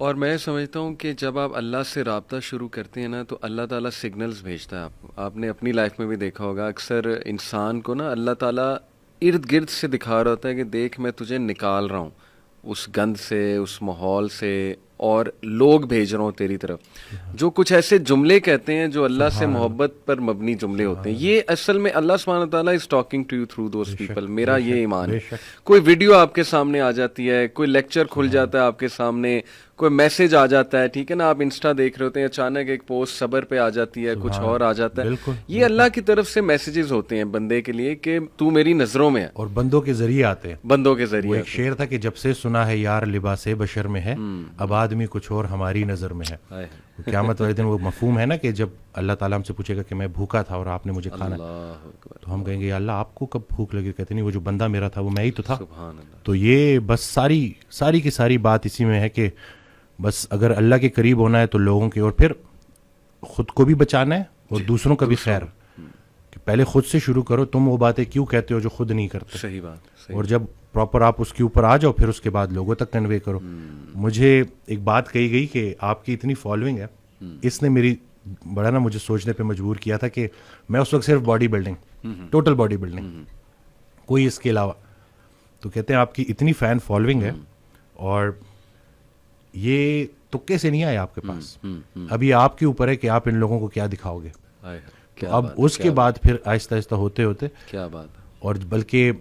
اور میں سمجھتا ہوں کہ جب آپ اللہ سے رابطہ شروع کرتے ہیں نا تو اللہ تعالیٰ سگنلز بھیجتا ہے. آپ نے اپنی لائف میں بھی دیکھا ہوگا اکثر انسان کو نا اللہ تعالیٰ ارد گرد سے دکھا رہا ہوتا ہے کہ دیکھ میں تجھے نکال رہا ہوں اس گند سے, اس ماحول سے, اور لوگ بھیج رہا ہوں تیری طرف جو کچھ ایسے جملے کہتے ہیں جو اللہ سے محبت پر مبنی جملے ہوتے ہیں. یہ اصل میں اللہ سبحانہ تعالیٰ is talking to you through those people. میرا یہ ایمان ہے. کوئی ویڈیو آپ کے سامنے آ جاتی ہے, کوئی لیکچر کھل جاتا ہے آپ کے سامنے, کوئی میسج آ جاتا ہے, ٹھیک ہے نا, آپ انسٹا دیکھ رہے ہوتے ہیں, اچانک ایک پوسٹ صبر پہ آ جاتی ہے, کچھ اور آ جاتا ہے. یہ اللہ کی طرف سے میسیجز ہوتے ہیں بندے کے لیے کہ تو میری نظروں میں ہے, اور بندوں کے ذریعے آتے ہیں. بندوں کے ذریعے. ایک شعر تھا کہ جب سے سنا ہے یار لباس بشر میں ہے, اب آدمی کچھ اور ہماری نظر میں ہے. قیامت والے دن وہ مفہوم ہے نا کہ جب اللہ تعالیٰ ہم سے پوچھے گا کہ میں بھوکا تھا اور آپ نے مجھے کھانا, تو ہم کہیں گے یا اللہ آپ کو کب بھوک لگی؟ کہتے نہیں وہ جو بندہ میرا تھا وہ میں ہی تو تھا. تو یہ بس ساری کی ساری بات اسی میں ہے کہ بس اگر اللہ کے قریب ہونا ہے تو لوگوں کے, اور پھر خود کو بھی بچانا ہے اور دوسروں کا بھی خیر, کہ پہلے خود سے شروع کرو. تم وہ باتیں کیوں کہتے ہو جو خود نہیں کرتے؟ صحیح بات. اور جب پراپر آپ اس کے اوپر آ جاؤ پھر اس کے بعد لوگوں تک کنوے کرو. مجھے ایک بات کہی گئی کہ آپ کی اتنی فالوئنگ ہے, اس نے میری بڑا نا مجھے سوچنے پہ مجبور کیا تھا کہ میں اس وقت صرف body building, total body building, کوئی اس کے علاوہ. تو کہتے ہیں آپ کی اتنی فین فالوئنگ ہے اور یہ تکے سے نہیں آئے آپ کے پاس, ابھی آپ کے اوپر ہے کہ آپ ان لوگوں کو کیا دکھاؤ گے. تو اب اس کے بعد پھر آہستہ آہستہ ہوتے ہوتے کیا بات ہے. اور بلکہ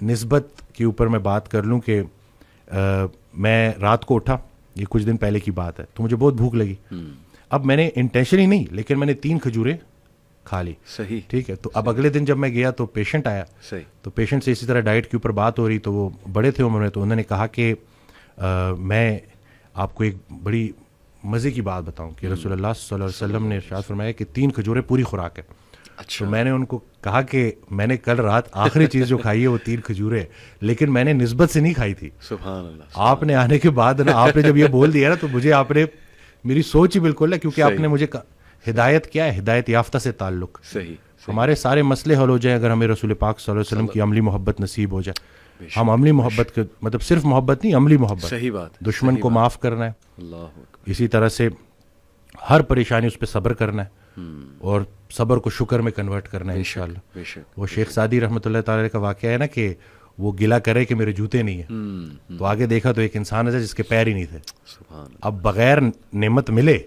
نسبت کے اوپر میں بات کر لوں کہ میں رات کو اٹھا, یہ کچھ دن پہلے کی بات ہے, تو مجھے بہت بھوک لگی. اب میں نے انٹینشنلی نہیں لیکن میں نے 3 کھجوریں کھا لی. صحیح, ٹھیک ہے. تو اب اگلے دن جب میں گیا تو پیشنٹ آیا, تو پیشنٹ سے اسی طرح ڈائٹ کے اوپر بات ہو رہی, تو وہ بڑے تھے عمر میں, تو انہوں نے کہا کہ میں آپ کو ایک بڑی مزے کی بات بتاؤں کہ رسول اللہ صلی اللہ علیہ وسلم نے ارشاد فرمایا کہ 3 کھجوریں پوری خوراک ہے. تو میں نے ان کو کہا کہ میں نے کل رات آخری چیز جو کھائی ہے وہ 3 کھجوریں, لیکن میں نے نسبت سے نہیں کھائی تھی. سبحان اللہ. آپ نے آنے کے بعد نا, آپ نے جب یہ بول دیا نا, تو مجھے آپ نے, میری سوچ ہی بالکل ہے, کیونکہ آپ نے مجھے ہدایت کیا ہے, ہدایت یافتہ سے تعلق. صحیح. ہمارے سارے مسئلے حل ہو جائیں اگر ہمیں رسول پاک صلی اللہ علیہ وسلم کی عملی محبت نصیب ہو جائے. ہم عملی محبت کے مطلب صرف محبت نہیں, عملی محبت. صحیح بات. دشمن کو معاف کرنا ہے, اسی طرح سے ہر پریشانی اس پہ صبر کرنا ہے, اور صبر کو شکر میں کنورٹ کرنا ہے انشاءاللہ. وہ شیخ سعدی رحمۃ اللہ تعالی کا واقعہ ہے نا کہ وہ گلا کرے کہ میرے جوتے نہیں ہیں, تو آگے دیکھا تو ایک انسان ہے جس کے پیر ہی نہیں تھے. اب بغیر نعمت ملے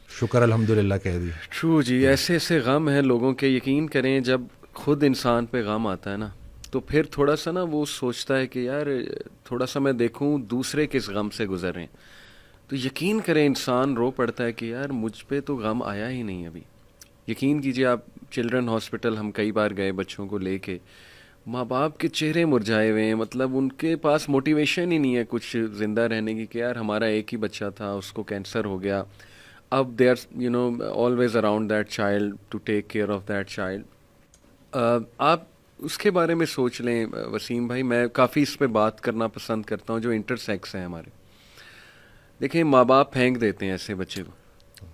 شکر الحمدللہ کہہ دی. ٹرو جی. ایسے ایسے غم ہیں لوگوں کے, یقین کریں جب خود انسان پہ غم آتا ہے نا تو پھر تھوڑا سا نا وہ سوچتا ہے کہ یار تھوڑا سا میں دیکھوں دوسرے کس غم سے گزر رہے ہیں, تو یقین کریں انسان رو پڑتا ہے کہ یار مجھ پہ تو غم آیا ہی نہیں ابھی. یقین کیجیے آپ, چلڈرن ہاسپٹل ہم کئی بار گئے بچوں کو لے کے, ماں باپ کے چہرے مرجھائے ہوئے ہیں, مطلب ان کے پاس موٹیویشن ہی نہیں ہے کچھ زندہ رہنے کی کہ یار ہمارا ایک ہی بچہ تھا, اس کو کینسر ہو گیا, اب they are always around that child to take care of that child. آپ اس کے بارے میں سوچ لیں وسیم بھائی, میں کافی اس پہ بات کرنا پسند کرتا ہوں جو انٹرسیکس ہیں ہمارے. دیکھیں ماں باپ پھینک دیتے ہیں ایسے بچے کو,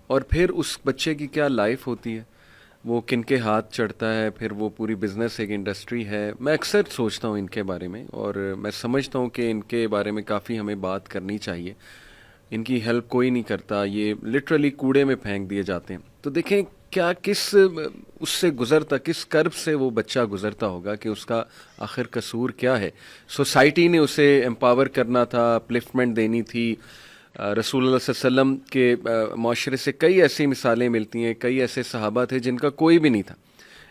اور پھر اس بچے کی کیا لائف ہوتی ہے, وہ کن کے ہاتھ چڑھتا ہے, پھر وہ پوری بزنس ایک انڈسٹری ہے. میں اکثر سوچتا ہوں ان کے بارے میں, اور میں سمجھتا ہوں کہ ان کے بارے میں کافی ہمیں بات کرنی چاہیے. ان کی ہیلپ کوئی نہیں کرتا, یہ لٹرلی کوڑے میں پھینک دیے جاتے ہیں. تو دیکھیں کیا کس اس سے گزرتا, کس کرب سے وہ بچہ گزرتا ہوگا کہ اس کا آخر قصور کیا ہے. سوسائٹی نے اسے امپاور کرنا تھا, اپلفٹمنٹ دینی تھی. رسول اللہ صلی اللہ علیہ وسلم کے معاشرے سے کئی ایسی مثالیں ملتی ہیں, کئی ایسے صحابہ تھے جن کا کوئی بھی نہیں تھا,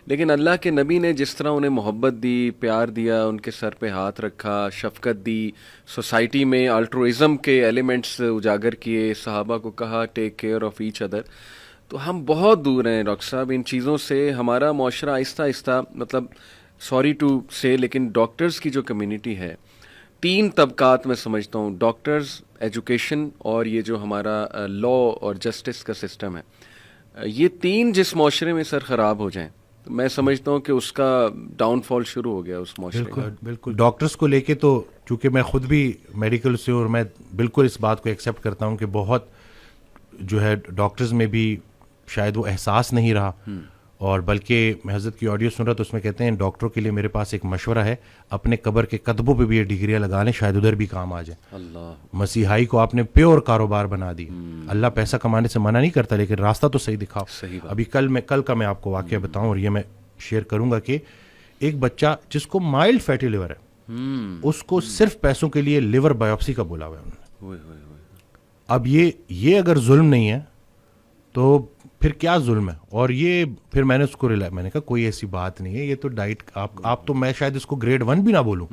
لیکن اللہ کے نبی نے جس طرح انہیں محبت دی, پیار دیا, ان کے سر پہ ہاتھ رکھا, شفقت دی, سوسائٹی میں الٹروازم کے ایلیمنٹس اجاگر کیے, صحابہ کو کہا ٹیک کیئر آف ایچ ادر. تو ہم بہت دور ہیں ڈاکٹر صاحب ان چیزوں سے. ہمارا معاشرہ آہستہ آہستہ, مطلب سوری ٹو سے, لیکن ڈاکٹرز کی جو کمیونٹی ہے, 3 طبقات میں سمجھتا ہوں, ڈاکٹرز, ایجوکیشن, اور یہ جو ہمارا لا اور جسٹس کا سسٹم ہے, یہ 3 جس معاشرے میں سر خراب ہو جائیں تو میں سمجھتا ہوں کہ اس کا ڈاؤن فال شروع ہو گیا اس معاشرے کا. بالکل. ڈاکٹرز کو لے کے تو چونکہ میں خود بھی میڈیکل سے, اور میں بالکل اس بات کو ایکسیپٹ کرتا ہوں کہ بہت جو ہے ڈاکٹرز میں بھی شاید وہ احساس نہیں رہا, اور بلکہ میں حضرت کی آڈیو سن رہا تو اس میں کہتے ہیں ڈاکٹروں کے لیے میرے پاس ایک مشورہ ہے, اپنے قبر کے قدموں پہ بھی یہ ڈگریاں لگا لیں, شاید ادھر بھی کام آ جائے. اللہ, مسیحائی کو آپ نے پیور کاروبار بنا دی. اللہ پیسہ کمانے سے منع نہیں کرتا, لیکن راستہ تو صحیح دکھاؤ. ابھی کل کا میں آپ کو واقعہ بتاؤں, اور یہ میں شیئر کروں گا کہ ایک بچہ جس کو مائلڈ فیٹی لیور ہے, اس کو صرف پیسوں کے لیے لیور بایوپسی کا بولا ہوا ہے انہوں نے. اب یہ اگر ظلم نہیں ہے تو پھر کیا ظلم ہے؟ اور یہ پھر میں نے اس کو میں نے کہا کوئی ایسی بات نہیں ہے, یہ تو ڈائٹ آپ تو میں شاید اس کو گریڈ 1 بھی نہ بولوں,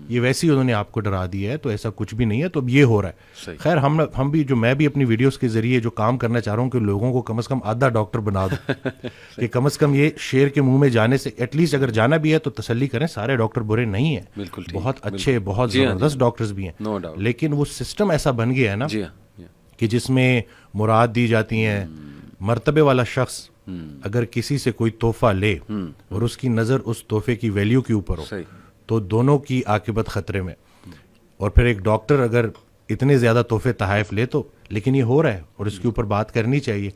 یہ ویسے ہی انہوں نے آپ کو ڈرا دیا ہے, تو ایسا کچھ بھی نہیں ہے. تو اب یہ ہو رہا ہے. خیر ہم بھی میں بھی اپنی ویڈیوز کے ذریعے جو کام کرنا چاہ رہا ہوں کہ لوگوں کو کم از کم آدھا ڈاکٹر بنا دوں کہ کم از کم یہ شیر کے منہ میں جانے سے ایٹ لیسٹ اگر جانا بھی ہے تو تسلی کریں, سارے ڈاکٹر برے نہیں ہیں, بہت اچھے بہت زبردست ڈاکٹرز بھی ہیں, لیکن وہ سسٹم ایسا بن گیا ہے نا کہ جس میں مراد دی جاتی ہیں. مرتبے والا شخص اگر کسی سے کوئی تحفہ لے اور اس کی نظر اس تحفے کی ویلیو کے اوپر ہو تو دونوں کی عاقبت خطرے میں. اور پھر ایک ڈاکٹر اگر اتنے زیادہ تحفے تحائف لے تو, لیکن یہ ہو رہا ہے اور اس کے اوپر بات کرنی چاہیے.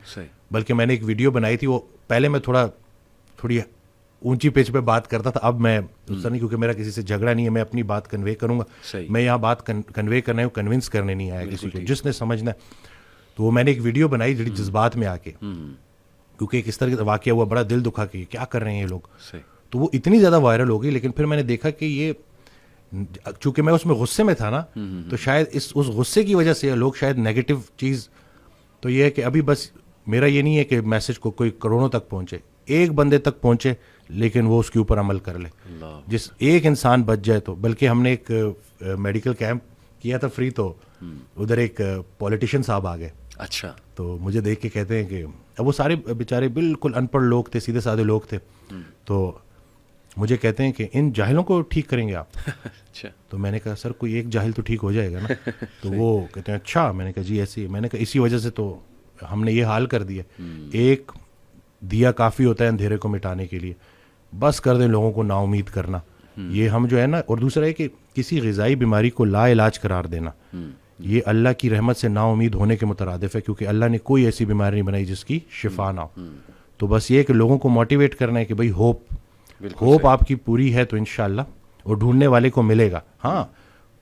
بلکہ میں نے ایک ویڈیو بنائی تھی, وہ پہلے میں تھوڑی اونچی پیچ پہ بات کرتا تھا, اب میں نہیں, کیونکہ میرا کسی سے جھگڑا نہیں ہے, میں اپنی بات کنوے کروں گا. میں یہاں بات کنوے کرنا ہے, کنونس کرنے نہیں آیا کسی کو, جس نے سمجھنا ہے. تو وہ میں نے ایک ویڈیو بنائی جڑی جذبات میں آ کے, کیونکہ ایک اس طرح کا واقعہ ہوا, بڑا دل دکھا کہ کیا کر رہے ہیں یہ لوگ. تو وہ اتنی زیادہ وائرل ہو گئی, لیکن پھر میں نے دیکھا کہ یہ چونکہ میں اس میں غصے میں تھا نا, تو شاید اس غصے کی وجہ سے لوگ شاید نیگیٹو چیز, تو یہ ہے کہ ابھی بس میرا یہ نہیں ہے کہ میسج کو کوئی کروڑوں تک پہنچے, ایک بندے تک پہنچے لیکن وہ اس کے اوپر عمل کر لے, جس ایک انسان بچ جائے تو. بلکہ ہم نے ایک میڈیکل کیمپ کیا تھا فری, تو ادھر ایک پولیٹیشین صاحب آ گئے. اچھا. تو مجھے دیکھ کے کہتے ہیں کہ اب وہ سارے بیچارے بالکل ان پڑھ لوگ تھے, سیدھے سادے لوگ تھے, تو مجھے کہتے ہیں کہ ان جاہلوں کو ٹھیک کریں گے آپ. اچھا. تو میں نے کہا سر کوئی ایک جاہل تو ٹھیک ہو جائے گا نا. تو وہ کہتے ہیں اچھا. میں نے کہا جی ایسے ہی. میں نے کہا اسی وجہ سے تو ہم نے یہ حال کر دیا. ایک دیا کافی ہوتا ہے اندھیرے کو مٹانے کے لیے, بس کر دیں لوگوں کو نا امید کرنا. یہ ہم جو ہے نا, اور دوسرا ہے کہ کسی غذائی بیماری کو لا علاج قرار دینا, یہ اللہ کی رحمت سے نا امید ہونے کے مترادف ہے, کیونکہ اللہ نے کوئی ایسی بیماری نہیں بنائی جس کی شفا نہ ہو. تو بس یہ کہ لوگوں کو موٹیویٹ کرنا ہے کہ بھائی ہوپ آپ کی پوری ہے تو انشاءاللہ, اور ڈھونڈنے والے کو ملے گا. ہاں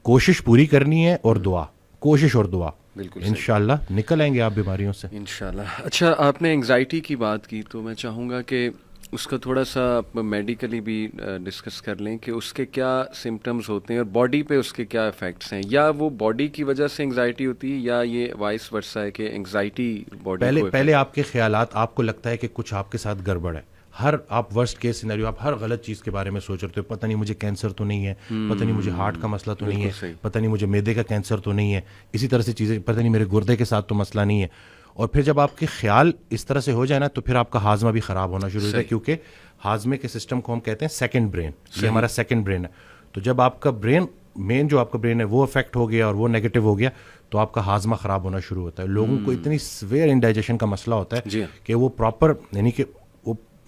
کوشش پوری کرنی ہے, اور دعا, کوشش اور دعا, انشاءاللہ نکل آئیں گے آپ بیماریوں سے انشاءاللہ. اچھا, آپ نے انگزائٹی کی بات کی, تو میں چاہوں گا کہ اس کا تھوڑا سا میڈیکلی بھی ڈسکس کر لیں کہ اس کے کیا سمٹمز ہوتے ہیں اور باڈی پہ اس کے کیا افیکٹس ہیں, یا وہ باڈی کی وجہ سے انگزائٹی ہوتی ہے یا یہ وائس ورسا ہے کہ انگزائٹی باڈی پہلے آپ کے خیالات, آپ کو لگتا ہے کہ کچھ آپ کے ساتھ گڑبڑ ہے, آپ ورسٹ کیس سینیریو, آپ ہر غلط چیز کے بارے میں سوچ رہے ہو, پتہ نہیں مجھے کینسر تو نہیں ہے, پتہ نہیں مجھے ہارٹ کا مسئلہ تو نہیں ہے, پتہ نہیں مجھے میدے کا کینسر تو نہیں ہے, اسی طرح سے چیزیں, پتہ نہیں میرے گردے کے ساتھ تو مسئلہ نہیں ہے. اور پھر جب آپ کے خیال اس طرح سے ہو جائے نا, تو پھر آپ کا ہاضمہ بھی خراب ہونا شروع ہوتا ہے, کیونکہ ہاضمے کے سسٹم کو ہم کہتے ہیں سیکنڈ برین, یہ ہمارا سیکنڈ برین ہے. تو جب آپ کا برین, مین جو آپ کا برین ہے وہ افیکٹ ہو گیا اور وہ نیگیٹو ہو گیا, تو آپ کا ہاضمہ خراب ہونا شروع ہوتا ہے. لوگوں کو اتنی سویئر انڈائجیشن کا مسئلہ ہوتا ہے کہ وہ پراپر, یعنی کہ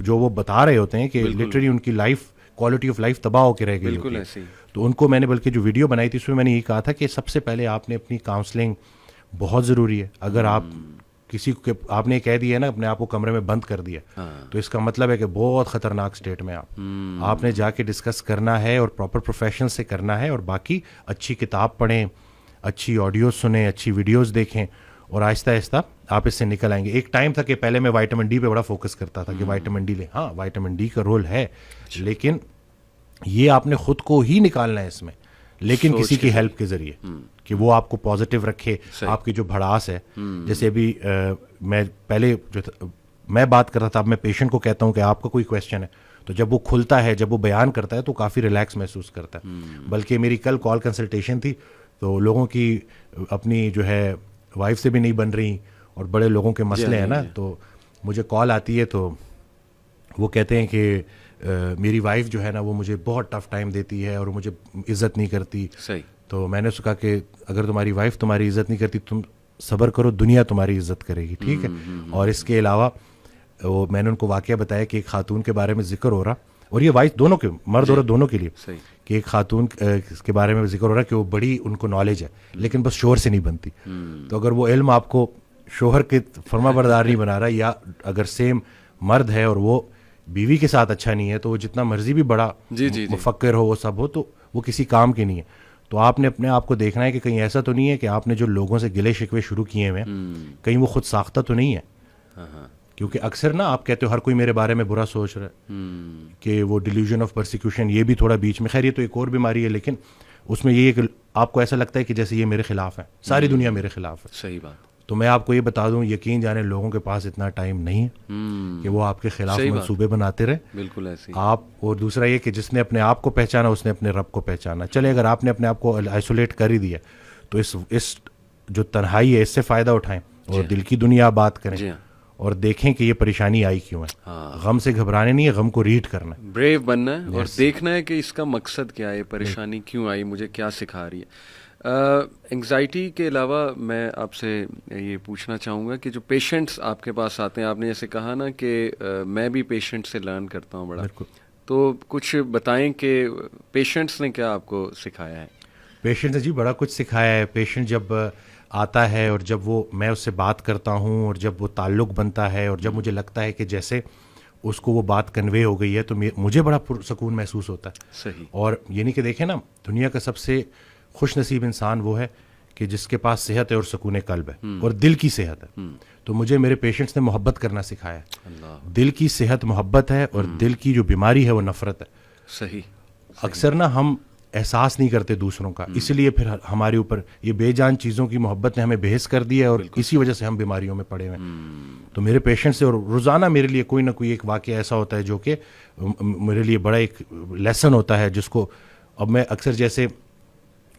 جو وہ بتا رہے ہوتے ہیں کہ لٹرلی ان کی لائف, کوالٹی آف لائف تباہ ہو کے رہ گئی. تو ان کو میں نے بلکہ جو ویڈیو بنائی تھی اس میں نے یہ کہا تھا کہ سب سے پہلے آپ نے اپنی کاؤنسلنگ بہت ضروری ہے. اگر آپ کسی کو, آپ نے کہہ دیا ہے نا اپنے آپ کو کمرے میں بند کر دیا, تو اس کا مطلب ہے کہ بہت خطرناک سٹیٹ میں آپ نے جا کے ڈسکس کرنا ہے, اور پراپر پروفیشن سے کرنا ہے, اور باقی اچھی کتاب پڑھیں, اچھی آڈیوز سنیں, اچھی ویڈیوز دیکھیں, اور آہستہ آہستہ آپ اس سے نکل آئیں گے. ایک ٹائم تھا کہ پہلے میں وائٹامن ڈی پہ بڑا فوکس کرتا تھا کہ وائٹامن ڈی لیں. ہاں وائٹامن ڈی کا رول ہے, لیکن یہ آپ نے خود کو ہی نکالنا ہے اس میں, لیکن کسی کی ہیلپ کے ذریعے, کہ وہ آپ کو پازیٹیو رکھے. آپ کی جو بھڑاس ہے, جیسے ابھی میں پہلے جو میں بات کر رہا تھا, اب میں پیشنٹ کو کہتا ہوں کہ آپ کا کوئی کویشچن ہے, تو جب وہ کھلتا ہے, جب وہ بیان کرتا ہے, تو کافی ریلیکس محسوس کرتا ہے. بلکہ میری کل کال کنسلٹیشن تھی, تو لوگوں کی اپنی جو ہے وائف سے بھی نہیں بن رہی, اور بڑے لوگوں کے مسئلے ہیں نا, تو مجھے کال آتی ہے, تو وہ کہتے ہیں کہ میری وائف جو ہے نا وہ مجھے بہت ٹف ٹائم دیتی ہے اور مجھے عزت نہیں کرتی. تو میں نے اس کو کہا کہ اگر تمہاری وائف تمہاری عزت نہیں کرتی, تم صبر کرو, دنیا تمہاری عزت کرے گی, ٹھیک ہے. اور اس کے علاوہ وہ میں نے ان کو واقعہ بتایا کہ ایک خاتون کے بارے میں ذکر ہو رہا, اور یہ وائف دونوں کے, مرد عورت دونوں کے لیے, کہ ایک خاتون کے بارے میں ذکر ہو رہا کہ وہ بڑی, ان کو نالج ہے, لیکن بس شوہر سے نہیں بنتی. تو اگر وہ علم آپ کو شوہر کے فرما بردار نہیں بنا رہا, یا اگر سیم مرد ہے اور وہ بیوی کے ساتھ اچھا نہیں ہے تو وہ جتنا مرضی بھی بڑا مفکر ہو وہ سب ہو تو وہ کسی کام کے نہیں ہے. تو آپ نے اپنے آپ کو دیکھنا ہے کہ کہیں ایسا تو نہیں ہے کہ آپ نے جو لوگوں سے گلے شکوے شروع کیے ہوئے کہیں وہ خود ساختہ تو نہیں ہے. کیونکہ اکثر نا آپ کہتے ہو ہر کوئی میرے بارے میں برا سوچ رہا ہے کہ وہ ڈیلیوژن آف پرسیکیوشن یہ بھی تھوڑا بیچ میں, خیر یہ تو ایک اور بیماری ہے, لیکن اس میں یہ ہے کہ آپ کو ایسا لگتا ہے کہ جیسے یہ میرے خلاف ہے, ساری دنیا میرے خلاف ہے. صحیح بات. تو میں آپ کو یہ بتا دوں, یقین جانے لوگوں کے پاس اتنا ٹائم نہیں ہے کہ وہ آپ کے خلاف منصوبے بناتے رہے. بالکل ایسے آپ. اور دوسرا یہ کہ جس نے اپنے آپ کو پہچانا اس نے اپنے رب کو پہچانا. چلے اگر آپ نے اپنے آپ کو آئسولیٹ کر ہی دیا تو اس جو تنہائی ہے اس سے فائدہ اٹھائیں اور دل کی دنیا بات کریں اور دیکھیں کہ یہ پریشانی آئی کیوں ہے. غم سے گھبرانے نہیں ہے, غم کو ریڈ کرنا ہے, بریو بننا ہے اور دیکھنا ہے کہ اس کا مقصد کیا ہے, پریشانی کیوں آئی, مجھے کیا سکھا رہی ہے. انگزائٹی کے علاوہ میں آپ سے یہ پوچھنا چاہوں گا کہ جو پیشنٹس آپ کے پاس آتے ہیں, آپ نے جیسے کہا نا کہ میں بھی پیشنٹ سے لرن کرتا ہوں بڑا, تو کچھ بتائیں کہ پیشنٹس نے کیا آپ کو سکھایا ہے. پیشنٹ نے جی بڑا کچھ سکھایا ہے. پیشنٹ جب آتا ہے اور جب وہ میں اس سے بات کرتا ہوں اور جب وہ تعلق بنتا ہے اور جب مجھے لگتا ہے کہ جیسے اس کو وہ بات کنوے ہو گئی ہے تو مجھے بڑا پرسکون محسوس ہوتا ہے. صحیح. اور یہ نہیں کہ دیکھیں نا, دنیا کا سب سے خوش نصیب انسان وہ ہے کہ جس کے پاس صحت ہے اور سکون قلب ہے اور دل کی صحت ہے. تو مجھے میرے پیشنٹس نے محبت کرنا سکھایا ہے. دل کی صحت محبت ہے اور دل کی جو بیماری ہے وہ نفرت ہے. صحیح. اکثر نا ہم احساس نہیں کرتے دوسروں کا, اس لیے پھر ہمارے اوپر یہ بے جان چیزوں کی محبت نے ہمیں بحث کر دیا ہے اور اسی وجہ سے ہم بیماریوں میں پڑے ہوئے ہیں. تو میرے پیشنٹ سے اور روزانہ میرے لیے کوئی نہ کوئی ایک واقعہ ایسا ہوتا ہے جو کہ میرے لیے بڑا ایک لیسن ہوتا ہے, جس کو اب میں اکثر, جیسے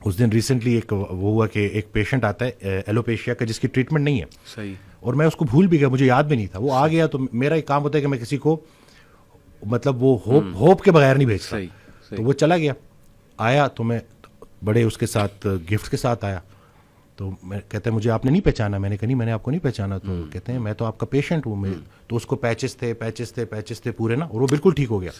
اس دن ریسنٹلی ایک وہ ہوا کہ ایک پیشنٹ آتا ہے ایلوپیشیا کا جس کی ٹریٹمنٹ نہیں ہے. صحیح. اور میں اس کو بھول بھی گیا, مجھے یاد بھی نہیں تھا. وہ آ گیا تو میرا ایک کام ہوتا ہے کہ میں کسی کو مطلب وہ ہوپ کے بغیر نہیں بھیجتا. تو وہ چلا گیا, آیا تو میں بڑے اس کے ساتھ گفٹ کے ساتھ آیا. تو میں کہتے ہیں مجھے آپ نے نہیں پہچانا. میں نے کہا نہیں میں نے آپ کو نہیں پہچانا. تو کہتے ہیں میں تو آپ کا پیشنٹ ہوں. تو اس کو پیچز تھے پورے نا, اور وہ بالکل ٹھیک ہو گیا.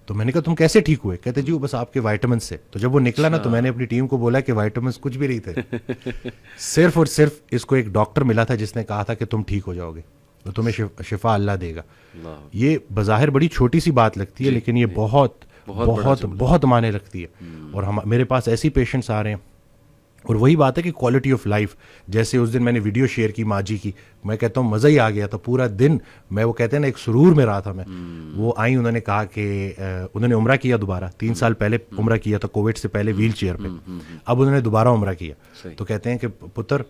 تو میں نے کہا تم کیسے ٹھیک ہوئے؟ کہتے جی وہ بس آپ کے وائٹامن سے. تو جب وہ نکلا نا تو میں نے اپنی ٹیم کو بولا کہ وائٹامنس کچھ بھی نہیں تھے, صرف اور صرف اس کو ایک ڈاکٹر ملا تھا جس نے کہا تھا کہ تم ٹھیک ہو جاؤ گے, تو تمہیں شفا اللہ دے گا. یہ بظاہر بڑی چھوٹی سی بات لگتی ہے لیکن یہ بہت بہت بہت معنی رکھتی ہے. اور میرے پاس ایسی پیشنٹس آ رہے ہیں, اور وہی بات ہے کہ کوالٹی آف لائف, جیسے اس دن میں نے ویڈیو شیئر کی ماں جی کی, میں کہتا ہوں مزہ ہی آ گیا تھا پورا دن. میں وہ کہتے ہیں نا ایک سرور میں رہا تھا میں. وہ آئیں, انہوں نے کہا کہ انہوں نے عمرہ کیا دوبارہ, 3 سال پہلے عمرہ کیا تھا کووڈ سے پہلے ویل چیئر پہ, اب انہوں نے دوبارہ عمرہ کیا. تو کہتے ہیں کہ پتر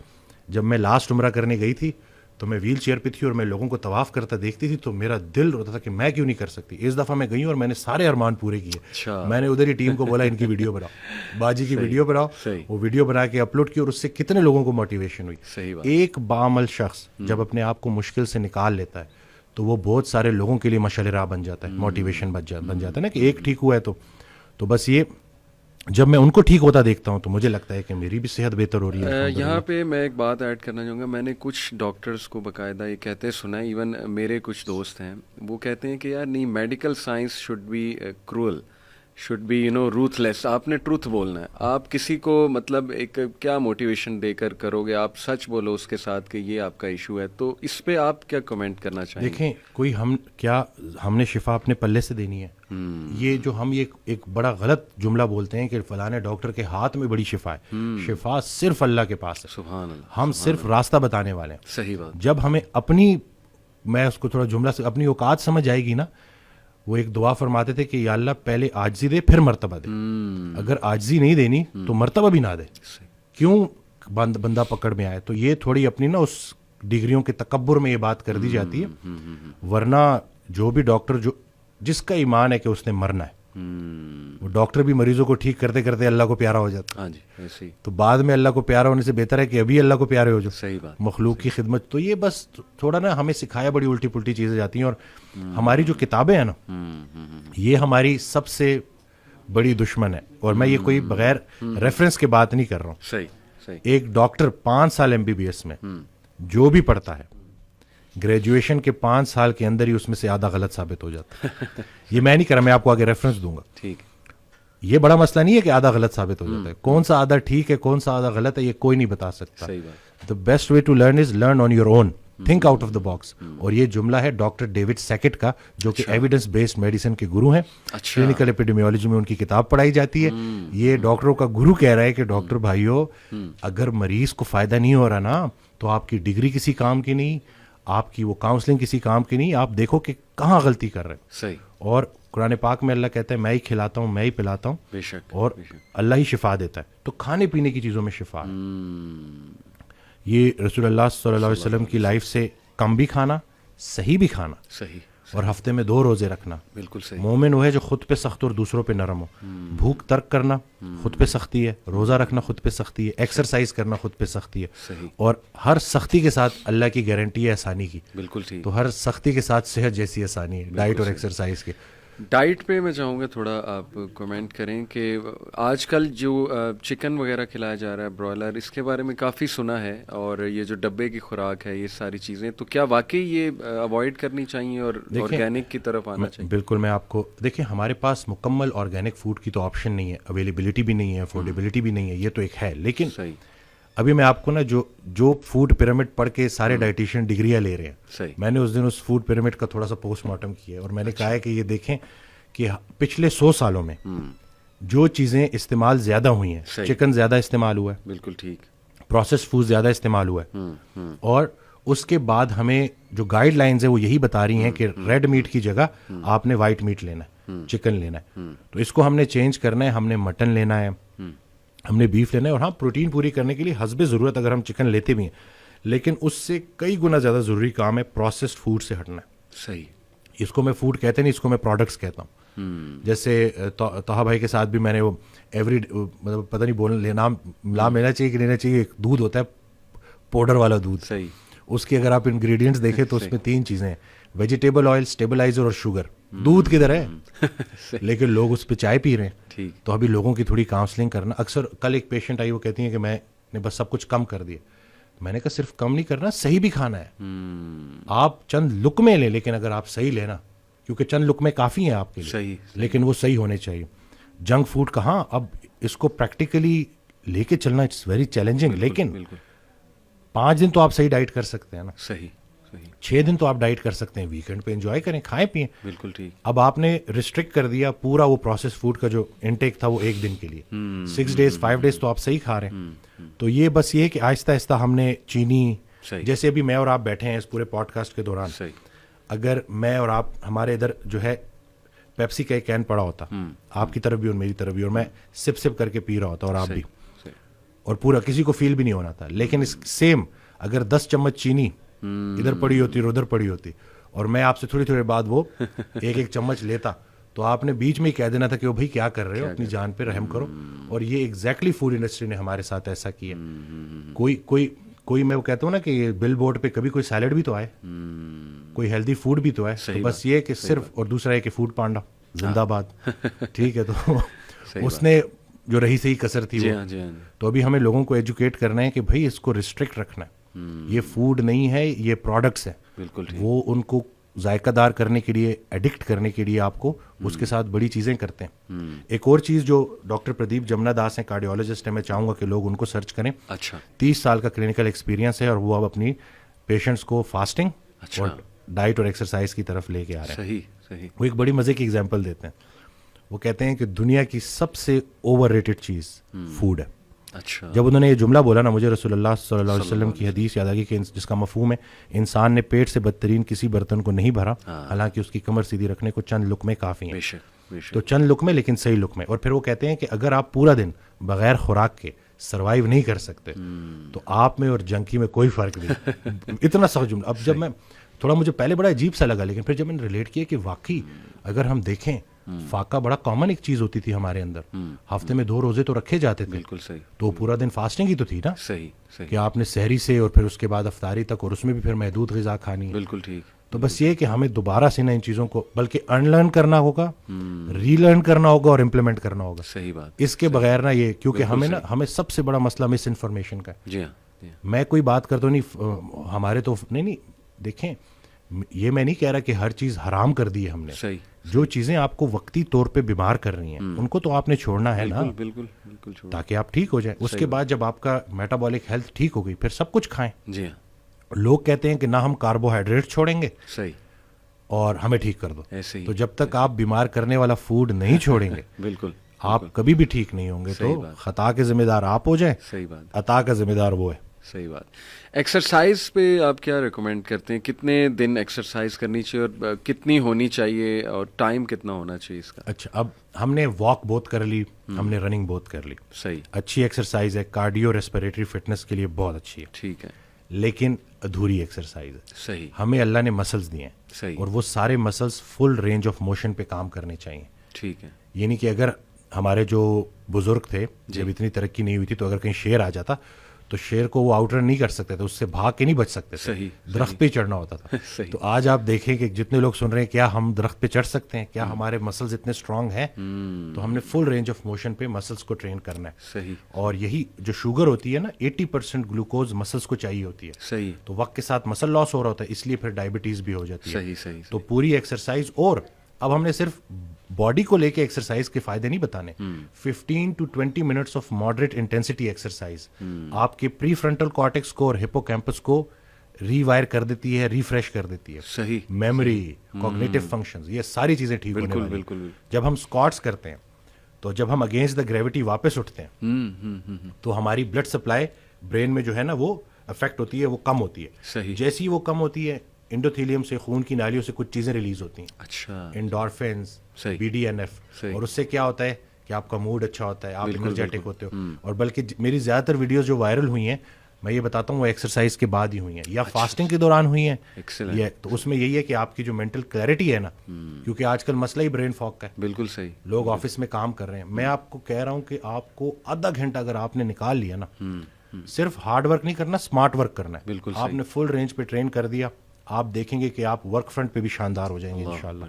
جب میں لاسٹ عمرہ کرنے گئی تھی تو میں ویل چیئر پہ تھی اور میں لوگوں کو طواف کرتا دیکھتی تھی تو میرا دل روتا تھا کہ میں کیوں نہیں کر سکتی. اس دفعہ میں گئی ہوں اور میں نے سارے ارمان پورے کیے. میں نے ادھر ہی ٹیم کو بولا ان کی ویڈیو بناؤ, باجی کی ویڈیو بناؤ. وہ ویڈیو بنا کے اپلوڈ کی اور اس سے کتنے لوگوں کو موٹیویشن ہوئی. ایک بعمل شخص جب اپنے آپ کو مشکل سے نکال لیتا ہے تو وہ بہت سارے لوگوں کے لیے مشعل راہ بن جاتا ہے, موٹیویشن بن جاتا ہے نا, کہ ایک ٹھیک ہوا ہے تو بس یہ جب میں ان کو ٹھیک ہوتا دیکھتا ہوں تو مجھے لگتا ہے کہ میری بھی صحت بہتر ہو رہی ہے. یہاں پہ میں ایک بات ایڈ کرنا چاہوں گا. میں نے کچھ ڈاکٹرز کو باقاعدہ یہ کہتے سنا ہے, ایون میرے کچھ دوست ہیں وہ کہتے ہیں کہ یار نہیں, medical science should be cruel, should be ruthless لیس. آپ نے ٹروتھ بولنا ہے. آپ کسی کو مطلب ایک کیا موٹیویشن دے کر کرو گے, آپ سچ بولو اس کے ساتھ کہ یہ آپ کا ایشو ہے. تو اس پہ آپ کیا کمنٹ کرنا چاہیں گے؟ دیکھیں, کوئی ہم نے شفا اپنے پلے سے دینی ہے. یہ جو ہم یہ ایک بڑا غلط جملہ بولتے ہیں کہ فلانے ڈاکٹر کے ہاتھ میں بڑی شفا ہے. شفا صرف اللہ کے پاس ہے. سبحان اللہ. ہم صرف راستہ بتانے والے ہیں. صحیح بات. جب ہمیں اپنی, میں اس کو تھوڑا جملہ سے, اپنی اوقات سمجھ آئے گی نا, وہ ایک دعا فرماتے تھے کہ یا اللہ پہلے عاجزی دے پھر مرتبہ دے. اگر عاجزی نہیں دینی تو مرتبہ بھی نہ دے. کیوں بندہ پکڑ میں آئے. تو یہ تھوڑی اپنی نا اس ڈگریوں کے تکبر میں یہ بات کر دی جاتی ہے. ورنہ جو بھی ڈاکٹر جس کا ایمان ہے کہ اس نے مرنا ہے, وہ ڈاکٹر بھی مریضوں کو ٹھیک کرتے کرتے اللہ کو پیارا ہو جاتا ہے. تو بعد میں اللہ کو پیارا ہونے سے بہتر ہے کہ ابھی اللہ کو پیارے ہو جاؤ. صحیح بات. مخلوق کی خدمت. تو یہ بس تھوڑا نا ہمیں سکھایا بڑی الٹی پلٹی چیزیں جاتی ہیں. اور ہماری جو کتابیں ہیں نا, یہ ہماری سب سے بڑی دشمن ہے. اور میں یہ کوئی بغیر ریفرنس کے بات نہیں کر رہا ہوں. صحیح. ایک ڈاکٹر 5 سال MBBS میں جو بھی پڑھتا ہے, گریجویشن کے 5 سال کے اندر ہی اس میں سے آدھا غلط ثابت ہو جاتا ہے. یہ میں نہیں کر رہا, میں آپ کو آگے ریفرنس دوں گا. ٹھیک. یہ بڑا مسئلہ نہیں ہے کہ آدھا غلط ثابت ہو جاتا ہے. کون سا آدھا ٹھیک ہے کون سا آدھا غلط ہے یہ کوئی نہیں بتا سکتا. صحیح بات. The best way to learn is learn on your own. Think out of the box. اور یہ جملہ ہے ڈاکٹر ڈیوڈ سیکٹ کا, جو کہ ایویڈنس بیسڈ میڈیسن کے گرو ہیں. کلینکل ایپیڈیمیولوجی میں ان کی کتاب پڑھائی جاتی ہے. یہ ڈاکٹروں کا گرو کہہ رہا ہے کہ ڈاکٹر بھائیو, اگر مریض کو فائدہ نہیں ہو رہا نا, تو آپ کی ڈگری کسی کام کی نہیں, آپ کی وہ کاؤنسلنگ کسی کام کی نہیں. آپ دیکھو کہ کہاں غلطی کر رہے ہیں. صحیح. اور قرآن پاک میں اللہ کہتا ہے میں ہی کھلاتا ہوں, میں ہی پلاتا ہوں, بے شک, اور اللہ ہی شفا دیتا ہے. تو کھانے پینے کی چیزوں میں شفا ہے. یہ رسول اللہ صلی اللہ علیہ وسلم کی لائف سے کم بھی کھانا, صحیح بھی کھانا, صحیح, اور ہفتے میں 2 روزے رکھنا. بالکل صحیح. مومن وہ ہے جو خود پہ سخت اور دوسروں پہ نرم ہو. بھوک ترک کرنا خود پہ سختی ہے, روزہ رکھنا خود پہ سختی ہے, ایکسرسائز کرنا خود پہ سختی ہے. صحیح. اور ہر سختی کے ساتھ اللہ کی گارنٹی ہے آسانی کی. بالکل ٹھیک. تو ہر سختی کے ساتھ صحت جیسی آسانی ہے, ڈائٹ اور ایکسرسائز کے. ڈائٹ پہ میں چاہوں گا تھوڑا آپ کمنٹ کریں کہ آج کل جو چکن وغیرہ کھلایا جا رہا ہے, برائلر, اس کے بارے میں کافی سنا ہے, اور یہ جو ڈبے کی خوراک ہے, یہ ساری چیزیں, تو کیا واقعی یہ اوائڈ کرنی چاہیے اور آرگینک کی طرف آنا چاہیے؟ بالکل. میں آپ کو دیکھیں, ہمارے پاس مکمل آرگینک فوڈ کی تو آپشن نہیں ہے, اویلیبلٹی بھی نہیں ہے, افورڈیبلٹی بھی نہیں ہے, یہ تو ایک ہے. لیکن ابھی میں آپ کو نا جو فوڈ پیرامڈ پڑھ کے سارے ڈائٹیشین ڈگریاں لے رہے ہیں, میں نے اس دن اس فوڈ پیرامڈ کا تھوڑا سا پوسٹ مارٹم کیا, اور میں نے کہا ہے کہ یہ دیکھیں کہ پچھلے 100 سالوں میں جو چیزیں استعمال زیادہ ہوئی ہیں, چکن زیادہ استعمال ہوا ہے, بالکل ٹھیک, پروسیس فوڈ زیادہ استعمال ہوا ہے, اور اس کے بعد ہمیں جو گائیڈ لائنز ہیں وہ یہی بتا رہی ہیں کہ ریڈ میٹ کی جگہ آپ نے وائٹ میٹ لینا ہے, چکن لینا ہے. تو اس کو ہم نے چینج کرنا ہے, ہم نے مٹن لینا ہے, ہم نے بیف لینا ہے. اور ہاں, پروٹین پوری کرنے کے لیے حسب ضرورت اگر ہم چکن لیتے بھی ہیں, لیکن اس سے کئی گنا زیادہ ضروری کام ہے پروسیسڈ فوڈ سے ہٹنا ہے. صحیح. اس کو میں فوڈ کہتے نہیں, اس کو میں پروڈکٹس کہتا ہوں. جیسے طہا بھائی کے ساتھ بھی میں نے وہ ایوری مطلب پتہ نہیں نام لینا چاہیے کہ لینا چاہیے. ایک دودھ ہوتا ہے پاؤڈر والا دودھ, صحیح, اس کے اگر آپ انگریڈینٹس دیکھیں تو اس میں 3 چیزیں ہیں, ویجیٹیبل آئل, اسٹیبلائزر اور شوگر. دودھ کدھر ہے, لیکن لوگ اس پہ چائے پی رہے ہیں. تو ابھی لوگوں کی تھوڑی کاؤنسلنگ کرنا. اکثر کل ایک پیشنٹ آئی, وہ کہتی ہیں کہ میں نے بس سب کچھ کم کر دیا. میں نے کہا صرف کم نہیں کرنا, صحیح بھی کھانا ہے. آپ چند لقمے لیں, لیکن اگر آپ صحیح لینا, کیونکہ چند لقمے کافی ہیں آپ کے لیے, لیکن وہ صحیح ہونے چاہیے. جنک فوڈ کہاں, اب اس کو پریکٹیکلی لے کے چلنا اٹس ویری چیلنجنگ. لیکن 5 دن تو آپ صحیح ڈائٹ کر سکتے ہیں نا, صحیح, 6 دن تو آپ ڈائٹ کر سکتے ہیں, ویکینڈ پہ انجوائے کریں, کھائیں پئیں. بالکل ٹھیک. اب آپ نے ریسٹرکٹ کر دیا پورا وہ پروسیس فوڈ کا جو انٹیک تھا وہ 1 دن کے لیے, 6 days 5 days تو آپ صحیح کھا رہے ہیں. تو یہ بس یہ کہ آہستہ آہستہ ہم نے چینی, جیسے ابھی میں اور آپ بیٹھے ہیں اس پورے پوڈ کاسٹ کے دوران, اگر میں اور آپ, ہمارے ادھر جو ہے پیپسی کا ایک کین پڑا ہوتا, آپ کی طرف بھی اور میری طرف بھی, اور میں سپ سپ کر کے پی رہا ہوتا, اور آپ بھی, اور پورا کسی کو فیل بھی نہیں ہونا تھا. لیکن اس سیم اگر 10 چمچ چینی ادھر پڑی ہوتی اور ادھر پڑی ہوتی, اور میں آپ سے تھوڑی تھوڑی بعد وہ ایک چمچ لیتا, تو آپ نے بیچ میں ہی کہہ دینا تھا کہ وہ بھائی کیا کر رہے ہو, اپنی جان پہ رحم کرو. اور یہ ایگزیکٹلی فوڈ انڈسٹری نے ہمارے ساتھ ایسا کیا. کوئی میں وہ کہتا ہوں نا کہ بل بورڈ پہ کبھی کوئی سیلڈ بھی تو آئے, کوئی ہیلدی فوڈ بھی تو ہے. تو بس یہ کہ صرف, اور دوسرا ہے کہ فوڈ پانڈا زندہ باد, ٹھیک ہے. تو اس نے جو رہی صحیح کسر تھی وہ, تو ابھی ہمیں لوگوں کو ایجوکیٹ کرنا ہے کہ بھائی اس کو ریسٹرکٹ رکھنا ہے. یہ فوڈ نہیں ہے, یہ پروڈکٹس ہیں. بالکل. وہ ان کو ذائقہ دار کرنے کے لیے, ایڈکٹ کرنے کے لیے آپ کو اس کے ساتھ بڑی چیزیں کرتے ہیں. ایک اور چیز جو ڈاکٹر پردیپ جمنا داس ہیں, کارڈیولوجسٹ ہیں, میں چاہوں گا کہ لوگ ان کو سرچ کریں. اچھا. 30 سال کا کلینکل ایکسپیرینس ہے, اور وہ اب اپنی پیشنٹس کو فاسٹنگ اور ڈائٹ اور ایکسرسائز کی طرف لے کے آ رہے ہیں. صحیح, صحیح. وہ ایک بڑی مزے کی ایگزامپل دیتے ہیں. وہ کہتے ہیں کہ دنیا کی سب سے اوور ریٹڈ چیز فوڈ ہے. اچھا. جب انہوں نے یہ جملہ بولا نا, مجھے رسول اللہ صلی اللہ علیہ وسلم کی حدیث یاد آ گئی کہ جس کا مفہوم ہے, انسان نے پیٹ سے بدترین کسی برتن کو نہیں بھرا, حالانکہ اس کی کمر سیدھی رکھنے کو چند لقمے کافی ہیں. تو چند لقمے, لیکن صحیح لقمے. اور پھر وہ کہتے ہیں کہ اگر آپ پورا دن بغیر خوراک کے سروائیو نہیں کر سکتے, تو آپ میں اور جنکی میں کوئی فرق نہیں. اتنا سخت جملہ. اب جب میں تھوڑا, مجھے پہلے بڑا عجیب سا لگا, لیکن پھر جب میں نے ریلیٹ کیا کہ واقعی اگر ہم دیکھیں, فاقہ بڑا کامن ایک چیز ہوتی تھی ہمارے اندر, ہفتے میں 2 روزے تو رکھے جاتے تھے. بالکل صحیح. تو پورا دن فاسٹنگ ہی تو تھی نا. صحیح. کہ آپ نے سحری سے اور پھر اس کے بعد افطاری تک, اور اس میں بھی پھر محدود غذا کھانی. بالکل ٹھیک. تو بس یہ کہ ہمیں دوبارہ سے نا ان چیزوں کو بلکہ ان لرن کرنا ہوگا, ری لرن کرنا ہوگا, اور امپلیمنٹ کرنا ہوگا. صحیح بات. اس کے بغیر نا یہ, کیونکہ ہمیں نا, ہمیں سب سے بڑا مسئلہ مس انفارمیشن کا ہے. جی ہاں. میں کوئی بات کرتا نہیں, ہمارے تو نہیں, دیکھیں یہ میں نہیں کہہ رہا کہ ہر چیز حرام کر دی ہے ہم نے. صحیح. جو چیزیں آپ کو وقتی طور پہ بیمار کر رہی ہیں, ان کو تو آپ نے چھوڑنا ہے نا. بالکل, تاکہ آپ ٹھیک ہو جائیں. اس کے بعد جب آپ کا میٹابولک ہیلتھ ٹھیک ہو گئی, پھر سب کچھ کھائیں. جی ہاں. لوگ کہتے ہیں کہ نہ ہم کاربوہائیڈریٹ چھوڑیں گے صحیح اور ہمیں ٹھیک کر دو. ایسے ہی تو جب تک آپ بیمار کرنے والا فوڈ نہیں چھوڑیں گے بالکل آپ کبھی بھی ٹھیک نہیں ہوں گے. تو خطا کے ذمہ دار آپ ہو جائیں, صحیح بات, عطا کا ذمہ دار وہ ہے. صحیح بات. ایکسرسائز پہ آپ کیا ریکمینڈ کرتے ہیں؟ کتنے دن ایکسرسائز کرنی چاہیے اور کتنی ہونی چاہیے اور ٹائم کتنا ہونا چاہیے اس کا؟ اچھا, اب ہم نے واک بہت کر لی, ہم نے رننگ بہت کر لی, صحیح, اچھی ایکسرسائز ہے, کارڈیو ریسپیریٹری فٹنس کے لیے بہت اچھی ہے, ٹھیک ہے, لیکن ادھوری ایکسرسائز ہے. صحیح, ہمیں اللہ نے مسلز دیے ہیں, صحیح, اور وہ سارے muscles full range of motion پہ کام کرنے چاہیے. ٹھیک ہے, یعنی کہ اگر ہمارے جو بزرگ تھے جب اتنی ترقی نہیں ہوئی تھی تو اگر کہیں شیر آ جاتا تو شیر کو وہ آؤٹ رن نہیں کر سکتے تھے, اس سے بھاگ کے نہیں بچ سکتے تھے, صحیح, درخت پہ چڑھنا ہوتا تھا. تو آج آپ دیکھیں کہ جتنے لوگ سن رہے ہیں کیا ہم درخت پہ چڑھ سکتے ہیں, کیا ہمارے مسلز اتنے اسٹرانگ ہیں؟ تو ہم نے فل رینج آف موشن پہ مسلز کو ٹرین کرنا ہے. صحیح, اور یہی جو شوگر ہوتی ہے نا 80% گلوکوز مسلز کو چاہیے ہوتی ہے. صحیح, تو وقت کے ساتھ مسل لاس ہو رہا ہوتا ہے, اس لیے پھر ڈائبٹیز بھی ہو جاتی ہے. صحیح, صحیح, تو پوری ایکسرسائز, اور اب ہم نے صرف باڈی کو لے کے ایکسرسائز کے فائدے نہیں بتانے, 15 to 20 minutes of moderate intensity exercise آپ کے پری فرنٹل کارٹیکس کو اور ہپو کیمپس کو ری وائر کر دیتی ہے, ریفریش کر دیتی ہے. صحیح, میموری, کوگنیٹو فنکشنز, یہ ساری چیزیں ٹھیک ہونے والی. بالکل, جب ہم اسکواٹس کرتے ہیں تو جب ہم اگینسٹ دا گریوٹی واپس اٹھتے ہیں تو ہماری بلڈ سپلائی برین میں جو ہے نا وہ افیکٹ ہوتی ہے, وہ کم ہوتی ہے. صحیح, جیسی وہ کم ہوتی ہے انڈوتھیلیم سے, خون کی نالیوں سے کچھ چیزیں ریلیز ہوتی ہیں, اچھا, انڈورفنز, صحیح, بی ڈی این ایف, اور اس سے کیا ہوتا ہے کہ آپ کا موڈ اچھا ہوتا ہے, آپ انرجیٹک ہوتے ہو. اور بلکہ میری زیادہ تر ویڈیوز جو وائرل ہوئی ہیں میں یہ بتاتا ہوں وہ ایکسرسائز کے بعد ہی ہوئی ہیں یا فاسٹنگ کے دوران ہوئی ہیں. تو اس میں یہی ہے کہ آپ کی جو مینٹل کلیئرٹی ہے نا, کیونکہ آج کل مسئلہ ہی برین فاگ کا ہے, بالکل صحیح, لوگ آفس میں کام کر رہے ہیں. میں آپ کو کہہ رہا ہوں کہ آپ کو آدھا گھنٹہ اگر آپ نے نکال لیا نا, صرف ہارڈ ورک نہیں کرنا, اسمارٹ ورک کرنا ہے. بالکل آپ نے فل رینج پہ ٹرین کر دیا, آپ دیکھیں گے کہ آپ ورک فرنٹ پہ بھی شاندار ہو جائیں گے انشاءاللہ.